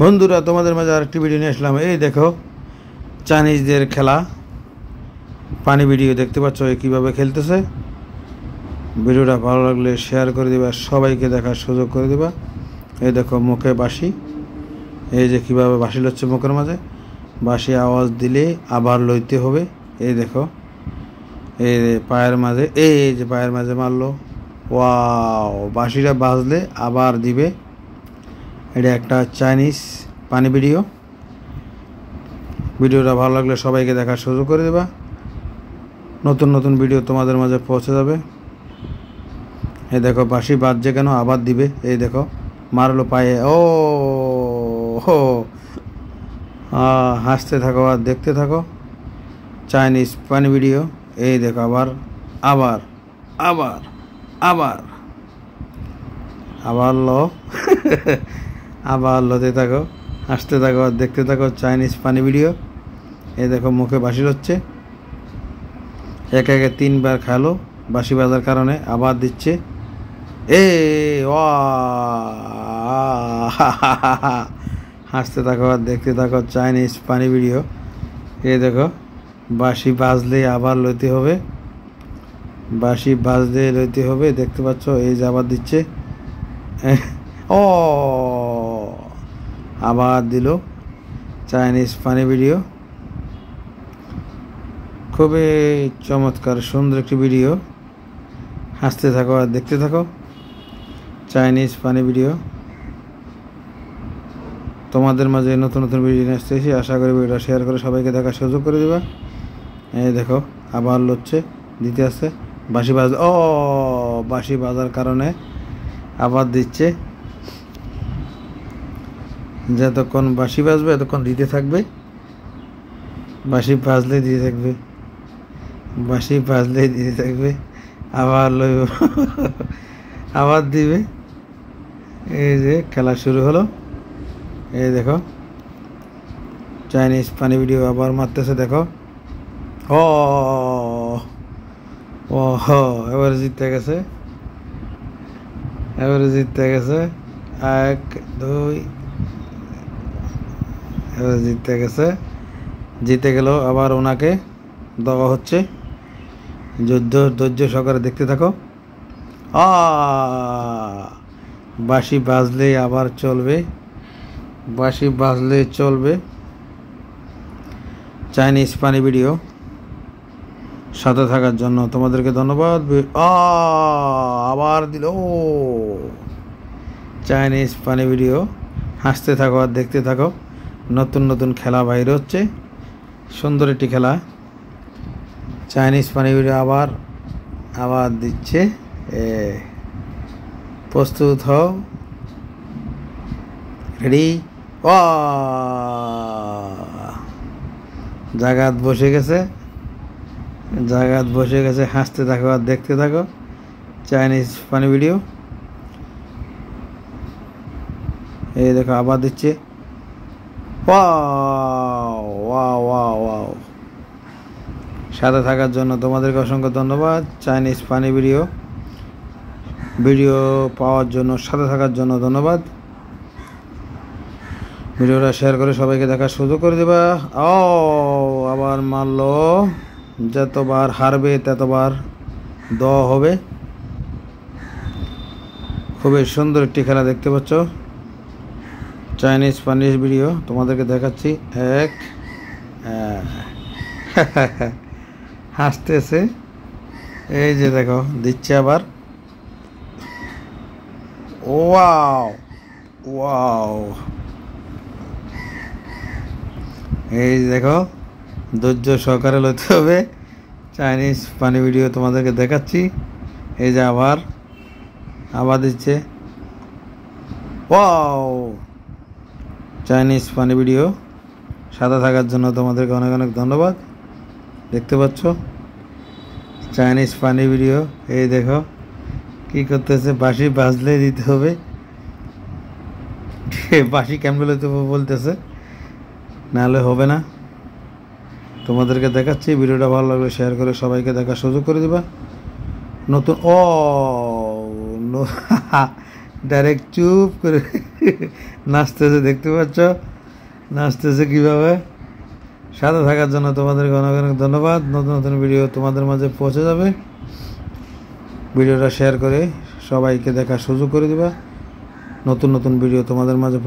বন্ধুরা তোমাদের মাঝে আরেকটি ভিডিও নিয়ে আসলাম। এই দেখো চাইনিজদের খেলা পানি ভিডিও দেখতে পাচ্ছ কীভাবে খেলতেছে। ভিডিওটা ভালো লাগলে শেয়ার করে দিবা, সবাইকে দেখার সুযোগ করে দিবা। এই দেখো মুখে বাঁশি, এই যে কীভাবে বাঁশি লচ্ছে মুখের মাঝে, বাঁশি আওয়াজ দিলে আবার লইতে হবে। এই দেখো এই পায়ের মাঝে, এই যে পায়ের মাঝে মারলো, ওয়াও, বাঁশিটা বাজলে আবার দিবে। এটা একটা চাইনিজ পানি ভিডিও। ভিডিওটা ভালো লাগলে সবাইকে দেখার সুযোগ করে দেবা। নতুন নতুন ভিডিও তোমাদের মাঝে পৌঁছে যাবে। এই দেখো বাঁশি বাজছে কেন, আবার দিবে। এই দেখো মারলো পায়ে, ও হো, হাসতে থাকো আর দেখতে থাকো চাইনিজ পানি ভিডিও। এই দেখো আবার আবার আবার আবার আবার লো আবার লোতে থাকো, হাসতে থাকো আর দেখতে থাকো চাইনিজ পানি ভিডিও। এই দেখো মুখে বাঁশি হচ্ছে, একে একে 3বার খালো বাঁশি বাজার কারণে, আবার দিচ্ছে। এ হাসতে থাকো আর দেখতে থাকো চাইনিজ পানি ভিডিও। এই দেখো বাঁশি বাজলে আবার লইতে হবে, বাঁশি বাজলে লইতে হবে, দেখতে পাচ্ছ। এই যে আবার দিচ্ছে, ও আবার দিল চাইনিজ পানি ভিডিও। খুবই চমৎকার সুন্দর একটি ভিডিও। হাসতে থাকো আর দেখতে থাকো চাইনিজ পানি ভিডিও। তোমাদের মাঝে নতুন নতুন ভিডিও নিয়ে আসতেছি, আশা করি ভিডিওটা শেয়ার করে সবাইকে দেখার সুযোগ করে দেবা। এই দেখো আবার লড়ছে, দিতে আসছে, বাঁশি বাজ, ও বাঁশি বাজার কারণে আবার দিচ্ছে। যতক্ষণ বাঁশি বাজবে এতক্ষণ দিতে থাকবে, বাঁশি বাজলে দিতে থাকবে, বাঁশি বাজলে দিতে থাকবে, আবার লইব আবার দিবে। এই যে খেলা শুরু হলো। এই দেখো চাইনিজ পানি ভিডিও আবার মারতেছে, দেখো। ও ও এবারে জিততে গেছে, এবারে জিততে গেছে, 1 2, এবারে জিততে গেছে, জিতে গেল। আবার ওনাকে দেওয়া হচ্ছে। ধৈর্য সহকারে দেখতে থাকো। বাঁশি বাজলে আবার চলবে, বাঁশি বাজলে চলবে চাইনিজ পানি ভিডিও। সাথে থাকার জন্য তোমাদেরকে ধন্যবাদ। আবার দিল, ও চাইনিজ পানি ভিডিও। হাসতে থাকো আর দেখতে থাকো, নতুন নতুন খেলা বাইরে হচ্ছে, সুন্দর একটি খেলা চাইনিজ পানি ভিডিও। আবার আবার দিচ্ছে, প্রস্তুত হও, রেডি। জাগাত বসে গেছে, জাগাত বসে গেছে। হাসতে থাকো আর দেখতে থাকো চাইনিজ পানি ভিডিও। এই দেখো আবার দিচ্ছে, ওয়াও। সাথে থাকার জন্য তোমাদেরকে অসংখ্য ধন্যবাদ। চাইনিজ পানি ভিডিও পাওয়ার জন্য, সাথে থাকার জন্য ধন্যবাদ। ভিডিওটা শেয়ার করে সবাইকে দেখার সুযোগ করে দেবা। আবার মারলো, যতবার হারবে ততবার দেওয়া হবে। খুবই সুন্দর একটি খেলা দেখতে পাচ্ছ, চাইনিজ পানি ভিডিও তোমাদেরকে দেখাচ্ছি। হাসতেছে, এই যে দেখো দিচ্ছে আবার, ওয়াও। এই দেখো ধৈর্য সহকারে লইতে হবে। চাইনিজ পানি ভিডিও তোমাদেরকে দেখাচ্ছি। এই যে আবার দিচ্ছে, ওয়াও, চাইনিজ পানি ভিডিও। সাথে থাকার জন্য তোমাদেরকে অনেক অনেক ধন্যবাদ। দেখতে পাচ্ছ চাইনিজ পানি ভিডিও। এই দেখো কি করতেছে, বাঁশি বাজলে দিতে হবে, বাঁশি কেমন লইতে হবে বলতেছে, নাহলে হবে না। তোমাদেরকে দেখাচ্ছি। ভিডিওটা ভালো লাগলে শেয়ার করে সবাইকে দেখার সুযোগ করে দিবা। নতুন ডাইরেক্ট চুপ করে নাচতেছে, দেখতে পাচ্ছ নাচতেছে কীভাবে। সাথে থাকার জন্য তোমাদেরকে অনেক অনেক ধন্যবাদ। নতুন নতুন ভিডিও তোমাদের মাঝে পৌঁছে যাবে। ভিডিওটা শেয়ার করে সবাইকে দেখার সুযোগ করে দিবা। নতুন নতুন ভিডিও তোমাদের মাঝে